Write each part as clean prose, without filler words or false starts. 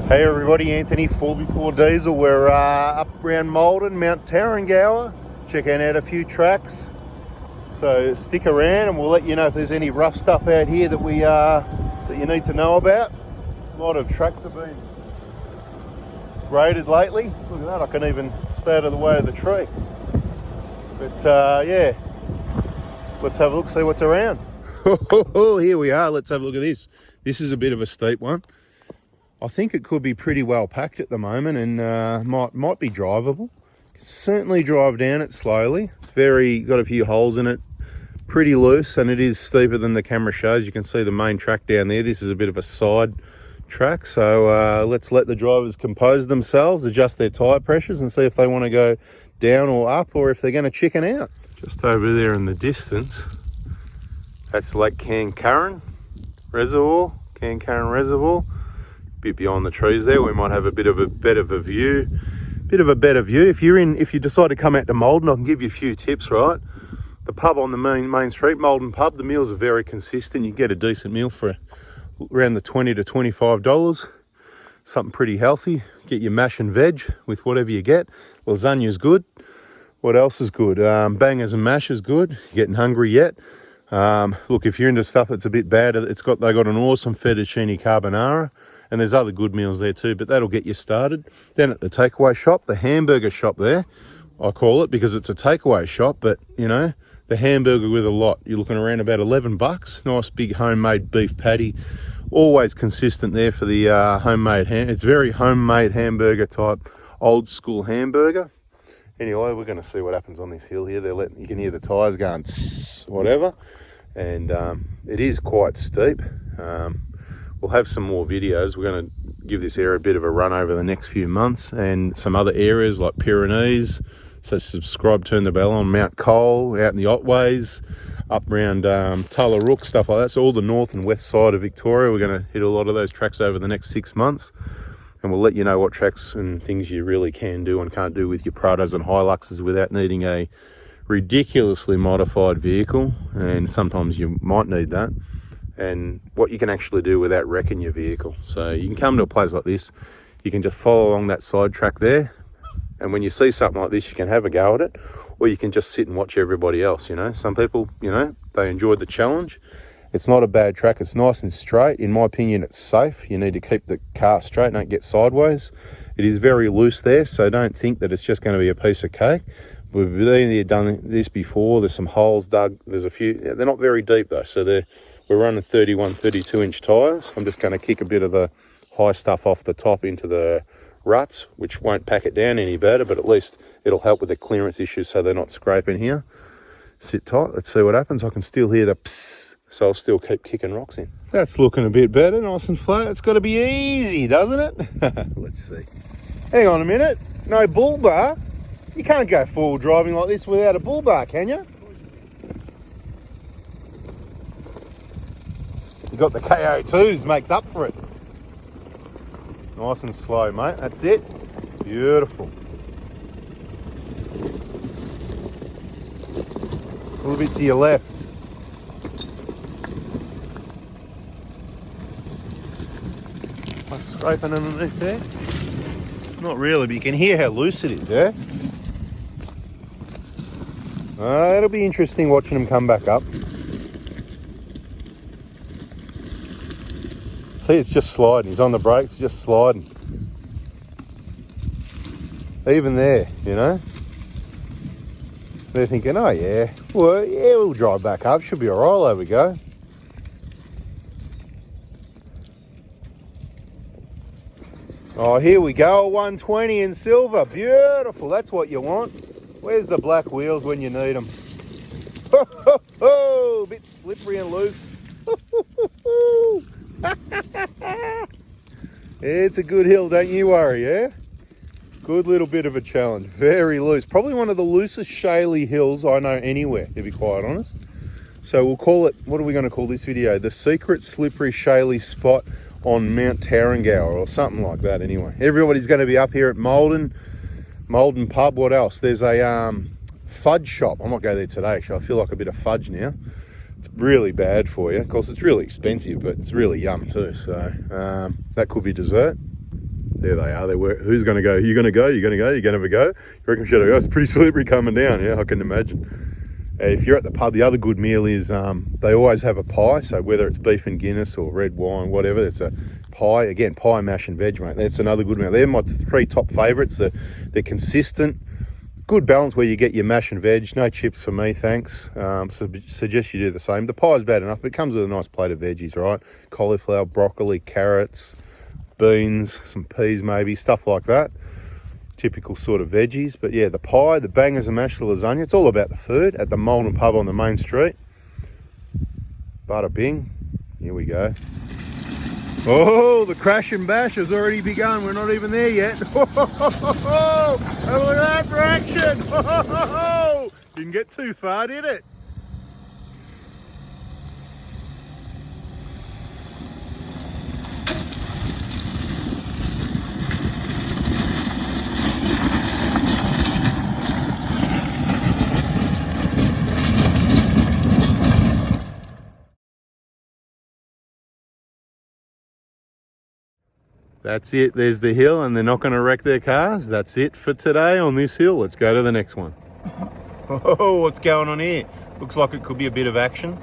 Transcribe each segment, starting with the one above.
Hey everybody, Anthony, Fourby4diesel. We're up around Maldon, Mount Tarrengower, checking out a few tracks. So stick around and we'll let you know if there's any rough stuff out here that you need to know about. A lot of tracks have been graded lately. Look at that, I can even stay out of the way of the tree. But yeah, let's have a look, see what's around. Here we are, let's have a look at this. This is a bit of a steep one. I think it could be pretty well packed at the moment and might be drivable. Can certainly drive down it slowly. It's got a few holes in it, pretty loose, and it is steeper than the camera shows. You can see the main track down there. This is a bit of a side track, so let's let the drivers compose themselves, adjust their tyre pressures and see if they want to go down or up or if they're going to chicken out. Just over there in the distance, that's Lake Cancarran Reservoir, bit beyond the trees there. We might have a bit of a better view. If you decide to come out to Maldon, I can give you a few tips, right? The pub on the main street, Maldon pub, the meals are very consistent. You get a decent meal for around the $20 to $25. Something pretty healthy. Get your mash and veg with whatever you get. Lasagna's good. What else is good? Bangers and mash is good. You getting hungry yet? Look, if you're into stuff that's a bit bad, they got an awesome fettuccine carbonara. And there's other good meals there too, but that'll get you started. Then at the takeaway shop, the hamburger shop there, I call it because it's a takeaway shop, but you know, the hamburger with a lot. You're looking around about $11. Nice big homemade beef patty. Always consistent there for the homemade it's very homemade hamburger type, old school hamburger. Anyway, we're going to see what happens on this hill here. You can hear the tyres going tss, whatever. And it is quite steep. We'll have some more videos. We're going to give this area a bit of a run over the next few months and some other areas like Pyrenees. So subscribe, turn the bell on. Mount Cole, out in the Otways, up around Tullarook, stuff like that. So all the north and west side of Victoria, we're going to hit a lot of those tracks over the next 6 months. And we'll let you know what tracks and things you really can do and can't do with your Prados and Hiluxes without needing a ridiculously modified vehicle. And sometimes you might need that. And what you can actually do without wrecking your vehicle. So you can come to a place like this, you can just follow along that side track there, and when you see something like this, you can have a go at it, or you can just sit and watch everybody else. You know, some people, you know, they enjoyed the challenge. It's not a bad track, it's nice and straight. In my opinion, it's safe. You need to keep the car straight, don't get sideways. It is very loose there, so don't think that it's just going to be a piece of cake. We've been there, done this before. There's some holes dug, there's a few, they're not very deep though, so we're running 32 inch tyres. I'm just going to kick a bit of the high stuff off the top into the ruts, which won't pack it down any better, but at least it'll help with the clearance issues so they're not scraping here. Sit tight, let's see what happens. I can still hear the psst, so I'll still keep kicking rocks in. That's looking a bit better, nice and flat. It's got to be easy, doesn't it? Let's see. Hang on a minute, no bull bar. You can't go forward driving like this without a bull bar, can you? You got the KO2s, makes up for it. Nice and slow, mate. That's it. Beautiful. A little bit to your left. Am I scraping underneath there? Not really, but you can hear how loose it is, yeah? It'll be interesting watching them come back up. See, it's just sliding. He's on the brakes, just sliding. Even there, you know. They're thinking, oh yeah, well, yeah, we'll drive back up. Should be all right. There we go. Oh, here we go. 120 in silver. Beautiful. That's what you want. Where's the black wheels when you need them? Ho, ho, ho. A bit slippery and loose. It's a good hill, don't you worry, yeah? Good little bit of a challenge. Very loose. Probably one of the loosest SHALE hills I know anywhere, to be quite honest. So we'll call it, what are we going to call this video? The secret slippery SHALE spot on Mount Tarrengower or something like that anyway. Everybody's going to be up here at Maldon pub. What else? There's a fudge shop. I might go there today actually. I feel like a bit of fudge now. It's really bad for you. Of course, it's really expensive, but it's really yum too. So that could be dessert. There they are. Who's going to go? You're going to go? You're going to go? You're going to have a go? You reckon we should have a go? It's pretty slippery coming down. Yeah, I can imagine. If you're at the pub, the other good meal is they always have a pie. So whether it's beef and Guinness or red wine, whatever, it's a pie. Again, pie, mash and veg, mate. That's another good meal. They're my 3 top favourites. They're consistent. Good balance where you get your mash and veg. No chips for me, thanks. Suggest you do the same. The pie's bad enough, but it comes with a nice plate of veggies, right? Cauliflower, broccoli, carrots, beans, some peas maybe, stuff like that. Typical sort of veggies. But yeah, the pie, the bangers and mash, the lasagna, it's all about the food at the Maldon pub on the main street. Bada bing. Here we go. Oh, the crash and bash has already begun. We're not even there yet. Oh, have a look at that for action. Oh, didn't get too far, did it? That's it, there's the hill, and they're not going to wreck their cars. That's it for today on this hill. Let's go to the next one. Oh, what's going on here? Looks like it could be a bit of action.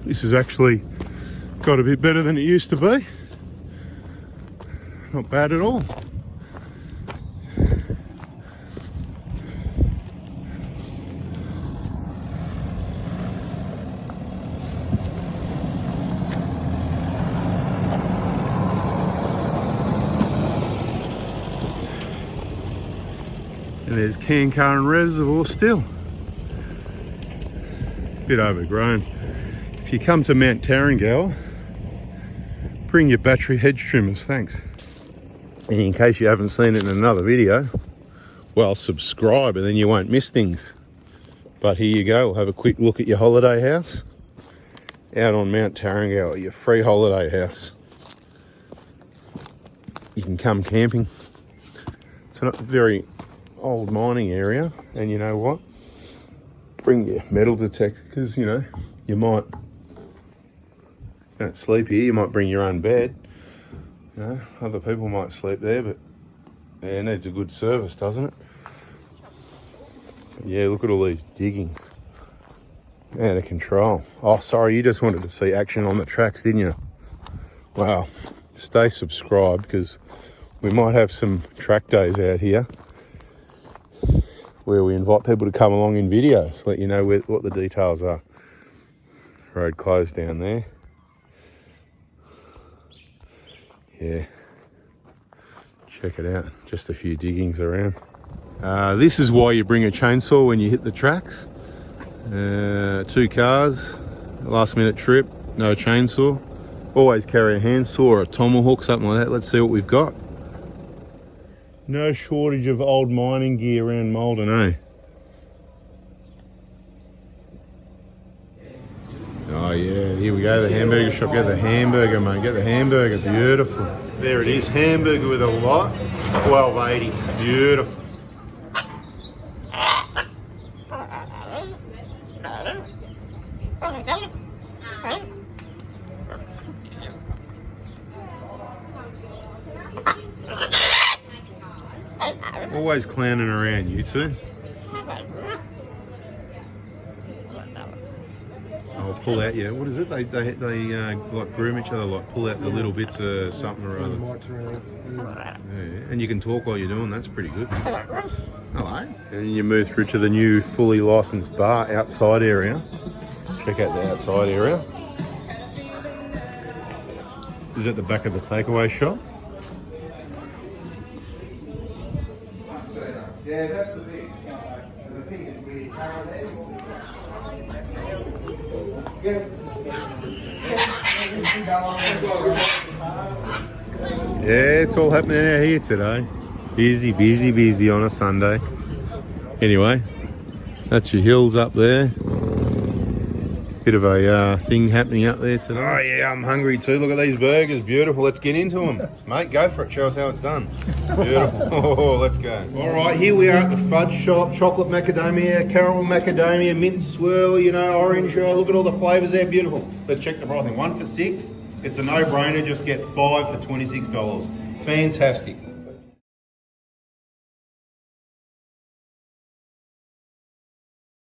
This has actually got a bit better than it used to be. Not bad at all. And there's Cancar Reservoir still. Bit overgrown. If you come to Mount Tarrengower, bring your battery hedge trimmers, thanks. And in case you haven't seen it in another video, well, subscribe and then you won't miss things. But here you go, we'll have a quick look at your holiday house out on Mount Tarrengower, your free holiday house. You can come camping. It's a very old mining area, and you know what? Bring your metal detector, because you know, you might don't sleep here, you might bring your own bed. You know, other people might sleep there, but yeah, it needs a good service, doesn't it? But yeah, look at all these diggings. Out of control. Oh, sorry, you just wanted to see action on the tracks, didn't you? Wow. Stay subscribed, because we might have some track days out here where we invite people to come along in videos, let you know what the details are. Road closed down there. Yeah, check it out, just a few diggings around. This is why you bring a chainsaw when you hit the tracks. 2 cars, last minute trip, no chainsaw. Always carry a handsaw or a tomahawk, something like that. Let's see what we've got. No shortage of old mining gear around Maldon, eh? Oh yeah, here we go, the hamburger shop. Get the hamburger, mate, get the hamburger, beautiful. There it is, hamburger with a lot, $12.80, beautiful. Always clowning around, you two. Old pull out, yeah, what is it? They like groom each other, like pull out the little bits of something or other. Yeah, and you can talk while you're doing, that's pretty good. Hello. And you move through to the new fully licensed bar outside area. Check out the outside area. This is at the back of the takeaway shop. Yeah, that's the thing. The thing is, we cover there. Yeah, it's all happening out here today. Busy, busy, busy on a Sunday. Anyway, that's your hills up there. Bit of a thing happening up there today. Oh yeah, I'm hungry too. Look at these burgers, beautiful. Let's get into them. Mate, go for it. Show us how it's done. Beautiful. Oh, let's go. All right, here we are at the fudge shop. Chocolate macadamia, caramel macadamia, mint swirl, you know, orange. Look at all the flavours there, beautiful. Let's check the pricing. 1 for $6. It's a no-brainer. Just get 5 for $26. Fantastic.